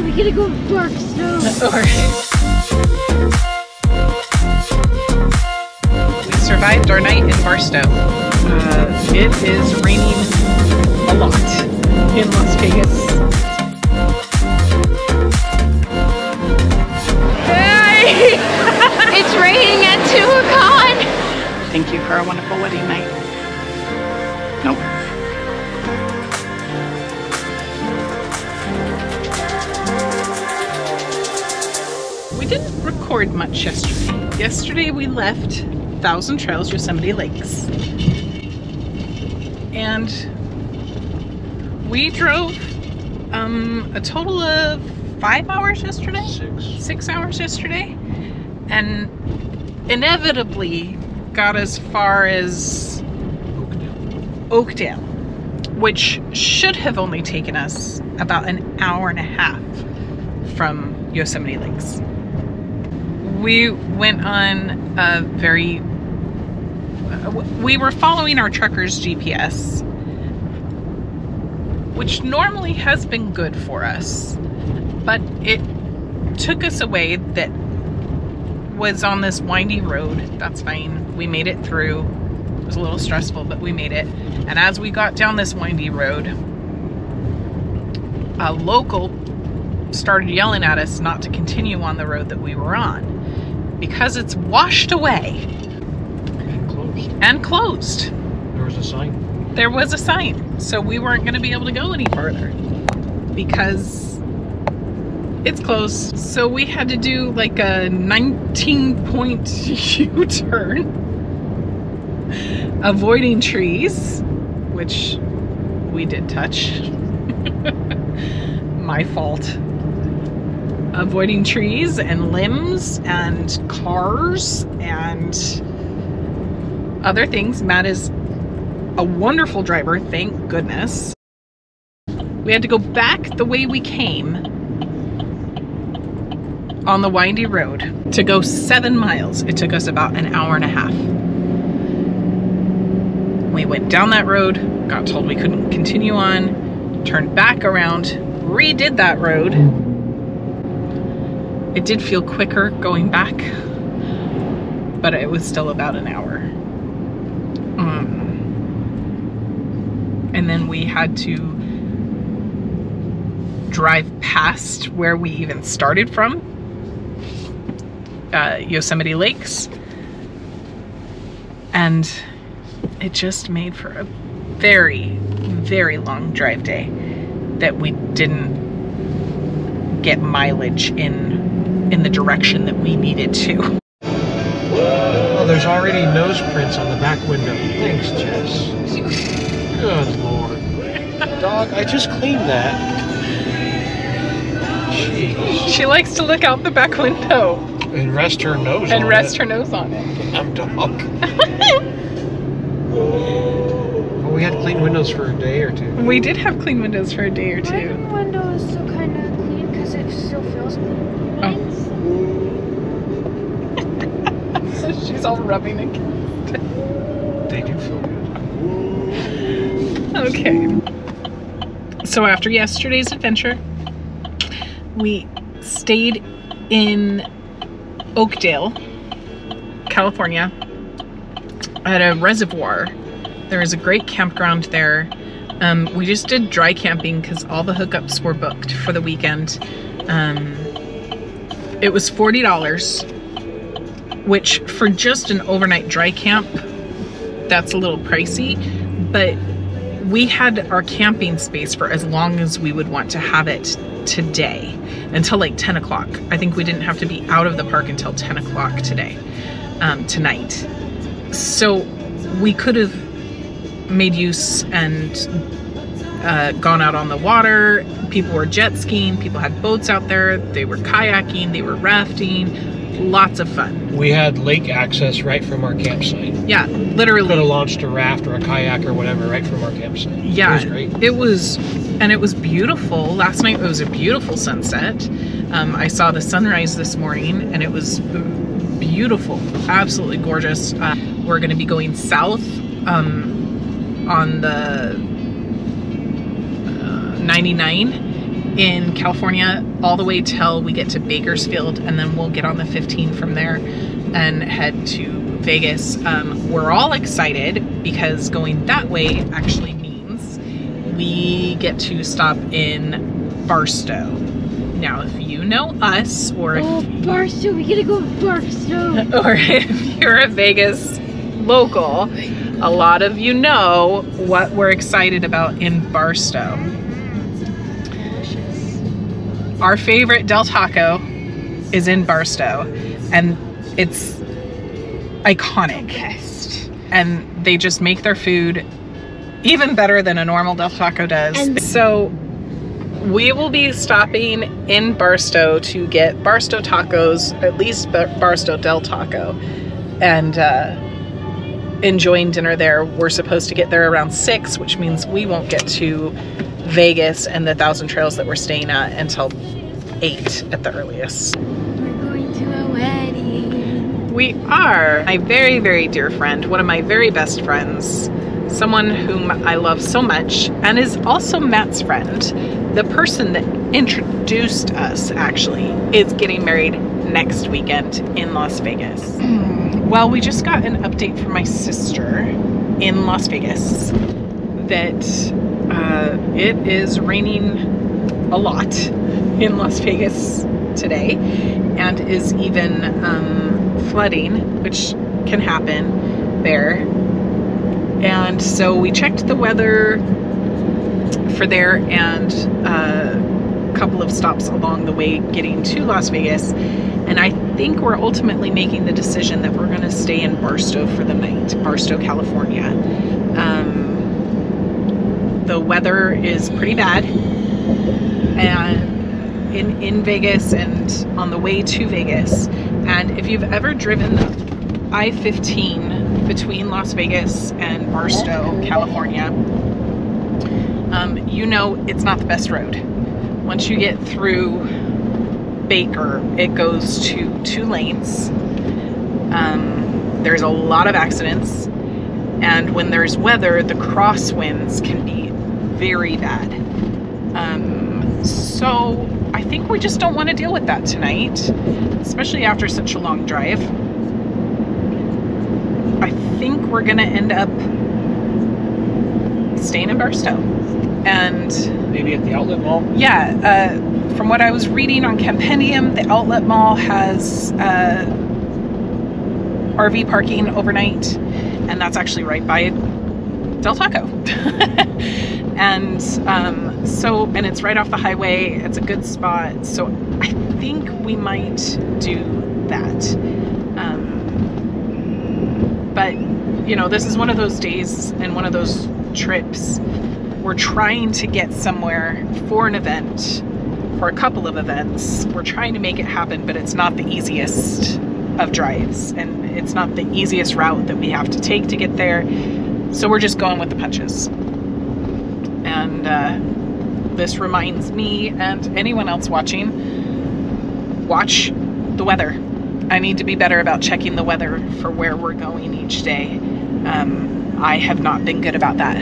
we gotta go dark snow. Alright. We survived our night in Barstow. It is raining a lot in Las Vegas. Hey! It's raining at Tuacahn. Thank you for a wonderful wedding night. Nope. We didn't record much yesterday. Yesterday we left Thousand Trails, Yosemite Lakes. And we drove a total of 5 hours yesterday? 6 hours yesterday. And inevitably got as far as Oakdale, which should have only taken us about an hour and a half from Yosemite Lakes. We went on a we were following our trucker's GPS, which normally has been good for us, but it took us a way that was on this windy road. That's fine. We made it through. It was a little stressful, but we made it. And as we got down this windy road, a local started yelling at us not to continue on the road that we were on because it's washed away. And closed. There was a sign. There was a sign. So we weren't going to be able to go any further because it's closed. So we had to do like a 19-point U-turn, avoiding trees, which we did touch. My fault. Avoiding trees and limbs and cars and other things. Matt is a wonderful driver, thank goodness. We had to go back the way we came on the windy road to go 7 miles. It took us about an hour and a half. We went down that road, got told we couldn't continue on, turned back around, redid that road. It did feel quicker going back, but it was still about an hour. And then we had to drive past where we even started from, Yosemite Lakes. And it just made for a very, very long drive day that we didn't get mileage in the direction that we needed to. Oh, there's already nose prints on the back window. Thanks, Jess. Good Lord. Dog, I just cleaned that. Jeez. She likes to look out the back window. And rest her nose on it. And rest her nose on it. I'm dog. Well, we had clean windows for a day or two. We did have clean windows for a day or two. My window is still kind of clean because it still feels clean. Oh. She's all rubbing against it. They do feel good. Okay. So after yesterday's adventure, we stayed in Oakdale, California, at a reservoir. There is a great campground there. We just did dry camping because all the hookups were booked for the weekend. It was $40, which for just an overnight dry camp, that's a little pricey, but we had our camping space for as long as we would want to have it today, until like 10 o'clock. I think we didn't have to be out of the park until 10 o'clock today, tonight. So we could have made use and gone out on the water. People were jet skiing, people had boats out there, they were kayaking, they were rafting, lots of fun. We had lake access right from our campsite. Yeah, literally. Could have launched a raft or a kayak or whatever right from our campsite. Yeah, it was great. And it was beautiful. Last night it was a beautiful sunset. I saw the sunrise this morning and it was beautiful, absolutely gorgeous. We're going to be going south on the 99 in California all the way till we get to Bakersfield, and then we'll get on the 15 from there and head to Vegas. We're all excited because going that way actually means we get to stop in Barstow. Now, if you know us, or if Barstow, we gotta go to Barstow. Or if you're a Vegas local, a lot of you know what we're excited about in Barstow. Our favorite Del Taco is in Barstow, and it's iconic. And they just make their food even better than a normal Del Taco does. And so we will be stopping in Barstow to get Barstow tacos, at least Barstow Del Taco, and enjoying dinner there. We're supposed to get there around 6, which means we won't get to Vegas and the Thousand Trails that we're staying at until 8 at the earliest. We're going to a wedding. We are. My very, very dear friend, one of my very best friends, someone whom I love so much, and is also Matt's friend. The person that introduced us, actually, is getting married next weekend in Las Vegas. Well, we just got an update from my sister in Las Vegas that it is raining a lot in Las Vegas today, and is even flooding, which can happen there. And so we checked the weather for there, and a couple of stops along the way getting to Las Vegas, and I think we're ultimately making the decision that we're going to stay in Barstow for the night, Barstow, California. The weather is pretty bad, and in Vegas and on the way to Vegas. And if you've ever driven the I-15 between Las Vegas and Barstow, California, you know it's not the best road. Once you get through Baker, it goes to 2 lanes. There's a lot of accidents, and when there's weather, the crosswinds can be very bad. So I think we just don't want to deal with that tonight, especially after such a long drive. I think we're gonna end up staying in Barstow. And maybe at the outlet mall? Yeah, from what I was reading on Campendium, the outlet mall has RV parking overnight, and that's actually right by Del Taco. And and it's right off the highway. It's a good spot, so I think we might do that. But you know, this is one of those days and one of those trips. We're trying to get somewhere for an event, for a couple of events. We're trying to make it happen, but it's not the easiest of drives, and it's not the easiest route that we have to take to get there. So we're just going with the punches. And this reminds me and anyone else watching, watch the weather. I need to be better about checking the weather for where we're going each day. I have not been good about that.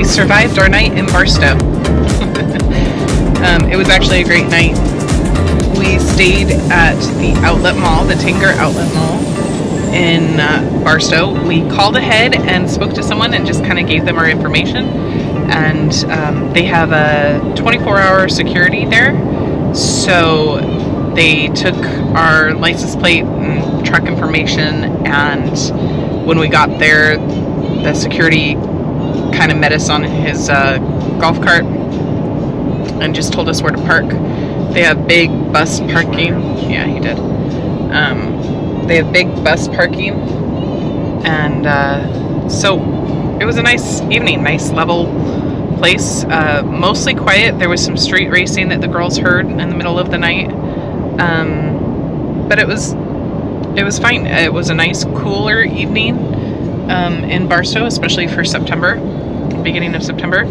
Survived our night in Barstow. It was actually a great night. We stayed at the outlet mall, the Tinker Outlet Mall in Barstow. We called ahead and spoke to someone and just kind of gave them our information. And they have a 24-hour security there. So They took our license plate and truck information, and when we got there, the security kind of met us on his golf cart and just told us where to park. They have big bus parking. Yeah, he did. They have big bus parking, and so it was a nice evening, nice level place, mostly quiet. There was some street racing that the girls heard in the middle of the night, but it was fine. It was a nice cooler evening in Barstow, especially for September, beginning of September.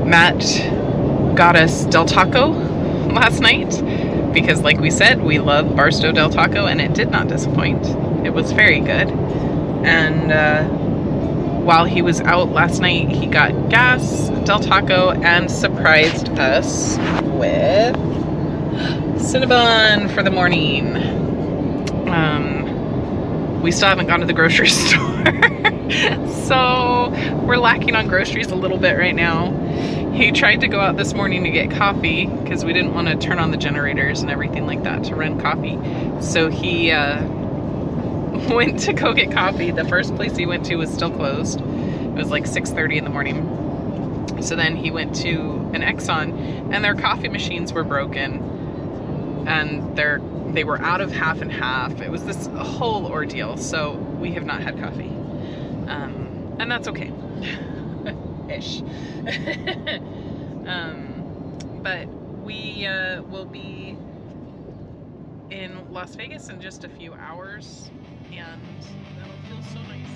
Matt got us Del Taco last night because, like we said, we love Barstow Del Taco, and it did not disappoint. It was very good. And while he was out last night, he got gas, Del Taco, and surprised us with Cinnabon for the morning. We still haven't gone to the grocery store, so we're lacking on groceries a little bit right now. He tried to go out this morning to get coffee because we didn't want to turn on the generators and everything like that to run coffee. So he went to go get coffee. The first place he went to was still closed. It was like 6:30 in the morning. So then he went to an Exxon, and their coffee machines were broken, and they were out of half and half. It was this whole ordeal. So we have not had coffee, and that's okay. Ish. But we will be in Las Vegas in just a few hours, and that'll feel so nice.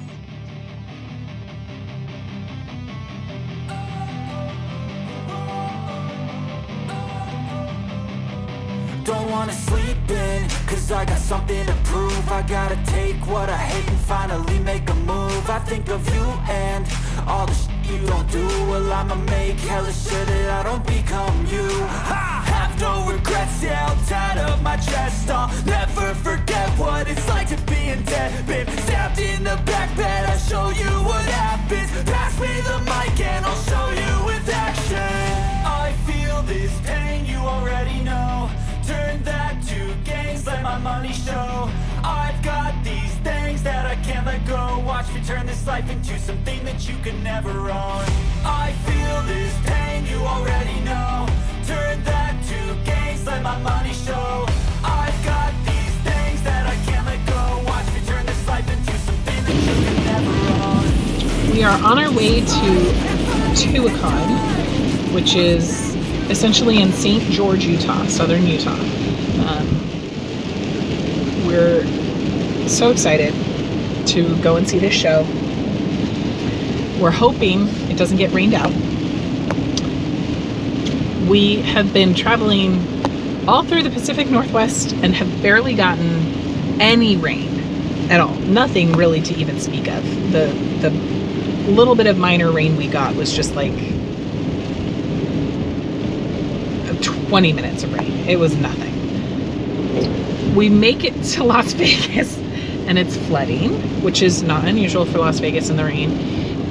Don't wanna sleep in, cause I got something to prove. I gotta take what I hate and finally make a move. I think of you and all the shit you don't do. Well, I'ma make hella sure that I don't become you. I have no regrets, yeah, I'll tie up my chest. I'll never forget what it's like to be in debt. Been stabbed in the back bed, I'll show you what happens. Pass me the mic and I'll show you with action. I feel this pain, you already know. Turn that to gains, let my money show. I've got these things that I can't let go. Watch me turn this life into something that you can never own. I feel this pain, you already know. Turn that to gains, let my money show. I've got these things that I can't let go. Watch me turn this life into something that you can never own. We are on our way to Tuacahn, which is essentially in St. George, Utah, southern Utah. We're so excited to go and see this show. We're hoping it doesn't get rained out. We have been traveling all through the Pacific Northwest and have barely gotten any rain at all. Nothing really to even speak of. The little bit of minor rain we got was just like 20 minutes of rain. It was nothing. We make it to Las Vegas and it's flooding, which is not unusual for Las Vegas in the rain,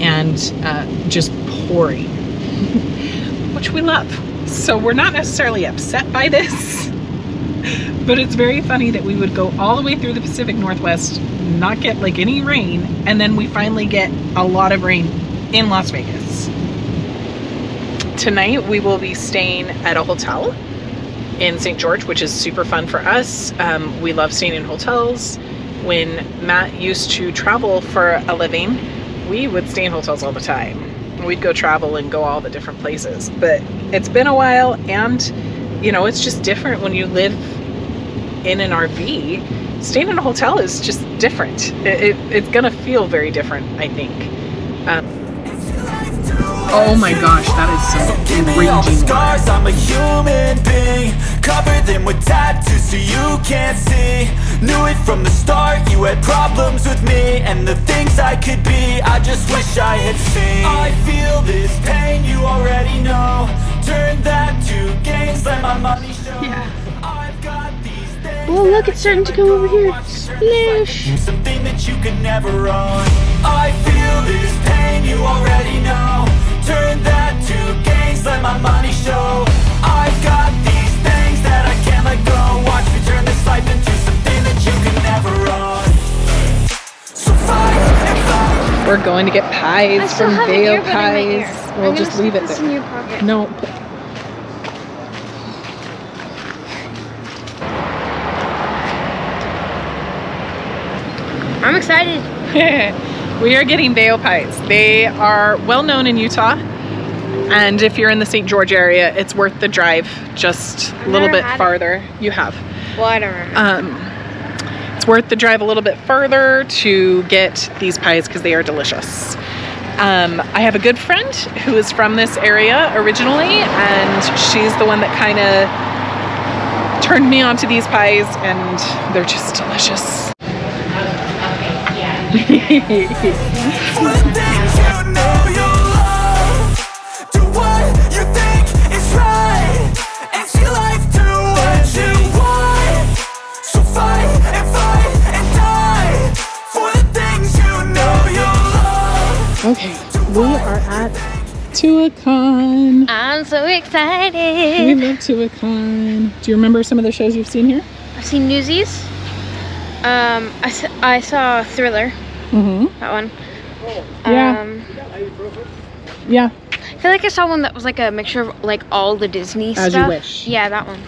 and just pouring, which we love. So we're not necessarily upset by this, but it's very funny that we would go all the way through the Pacific Northwest, not get like any rain, and then we finally get a lot of rain in Las Vegas. Tonight we will be staying at a hotel in St. George, which is super fun for us. We love staying in hotels. When Matt used to travel for a living, we would stay in hotels all the time. We'd go travel and go all the different places. But it's been a while, and you know, it's just different when you live in an RV. Staying in a hotel is just different. It's gonna feel very different, I think. Oh my gosh, that is some raging scars. I'm a human being. Cover them with tattoos so you can't see. Knew it from the start, you had problems with me and the things I could be, I just wish I had seen. I feel this pain, you already know. Turn that to gains, let my money show. Yeah. I've got these things. Oh, look, it's starting to come over here. Splish. Something that you can never own. I feel this pain, you already know. Turn that to gains, let my money show. I've got the We're going to get pies I still from have an Vale earbud in my ear. Pies. I'm We'll gonna just leave it stick this there. in your pocket. No. I'm excited. We are getting Vale Pies. They are well known in Utah. And if you're in the St. George area, it's worth the drive just a little bit farther. You have. Well, I don't remember. It's worth the drive a little bit further to get these pies because they are delicious. I have a good friend who is from this area originally, and she's the one that kind of turned me on to these pies, and they're just delicious. Okay, we are at Tuacahn. I'm so We excited. love Tuacahn. Do you remember some of the shows you've seen here? I've seen Newsies. I saw Thriller. Mm-hmm. That one. Yeah. Yeah. I feel like I saw one that was like a mixture of like all the Disney As stuff. You Wish. Yeah, that one.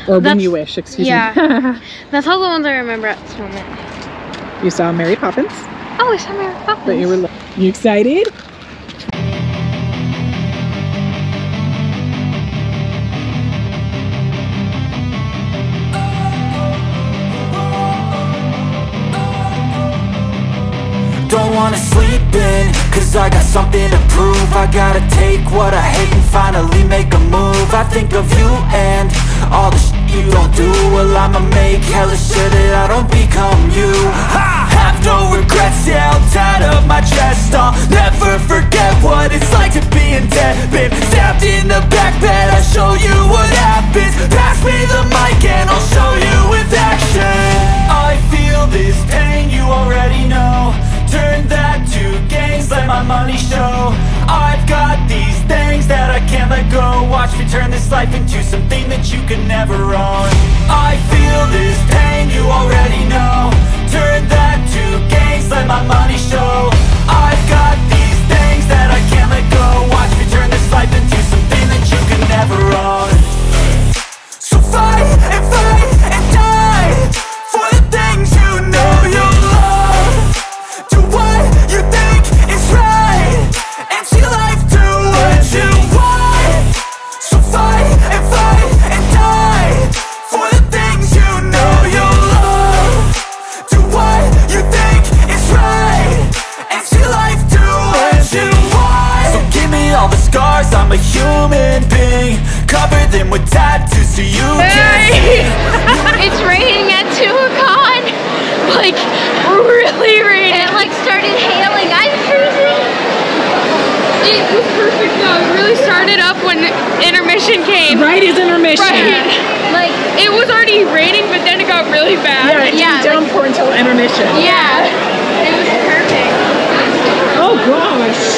Or When You Wish, excuse me. That's all the ones I remember at this moment. You saw Mary Poppins, Oh, I saw Mary Poppins. but you excited? Don't wanna sleep in, cause I got something to prove. I gotta take what I hate and finally make a move. I think of you and all the shit you don't do. Well, I'ma make hella sure that I don't become you. I have no regrets, yeah, I'll tie up my chest. I'll never forget what it's like to be in debt. Been stabbed in the back bed, I'll show you what happens. Pass me the mic and I'll show you with action. I feel this pain, you already know. Turn that to gains, let my money show. I've got these things that I can't let go. Watch me turn this life into something that you can never own. I feel this pain, you already know. Turn that to gains, let my money show. I've got these things that I can't let go. Watch me turn this life into something that you can never own. So fight and die for the things you know you love. Do what you think is right, and see life do what you want. So fight and die for the things you know you love. Do what you think is right, and see life do what you want. So give me all the scars, I'm a human being. Cover them with tattoos so you can see. It's raining at Tuacahn. Like, really raining. It like started hailing. I'm freezing. It was perfect though. It really started up when intermission came. Right as intermission. Right. Like, it was already raining, but then it got really bad. Yeah, it didn't downpour until intermission. Yeah. It was perfect. Oh gosh.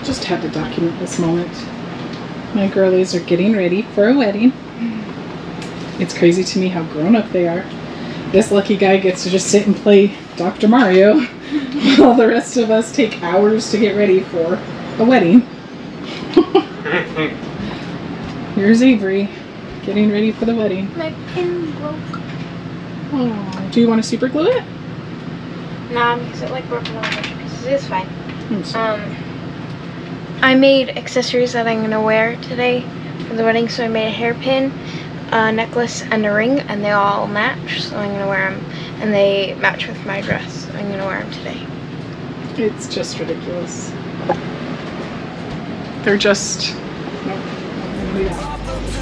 Just had to document this moment. My girlies are getting ready for a wedding. It's crazy to me how grown up they are. This lucky guy gets to just sit and play Dr. Mario while the rest of us take hours to get ready for a wedding. Here's Avery getting ready for the wedding. My pin broke. Oh, do you want to super glue it? Nah, because it like broke in all the pieces. It's fine. I'm sorry. I made accessories that I'm gonna wear today for the wedding. So I made a hairpin, a necklace, and a ring, and they all match. So I'm gonna wear them, and they match with my dress. So I'm gonna wear them today. It's just ridiculous. They're just...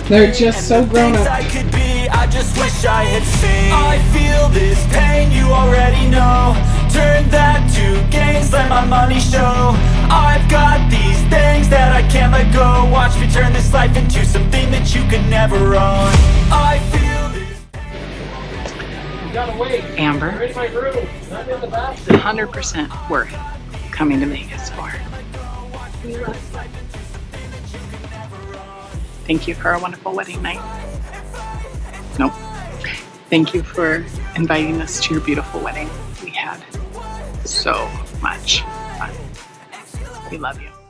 They're just so grown up. I could be, I just wish I had seen. I feel this pain, you already know. Turn that to gains, let my money show. I've got these things that I can't let go. Watch me turn this life into something that you can never own. I feel this pain. You gotta wait. Amber, Where's my room? Not in the bathroom. 100% worth coming to Vegas for. thank you for a wonderful wedding night. Nope. Thank you for inviting us to your beautiful wedding. We had so much fun. We love you.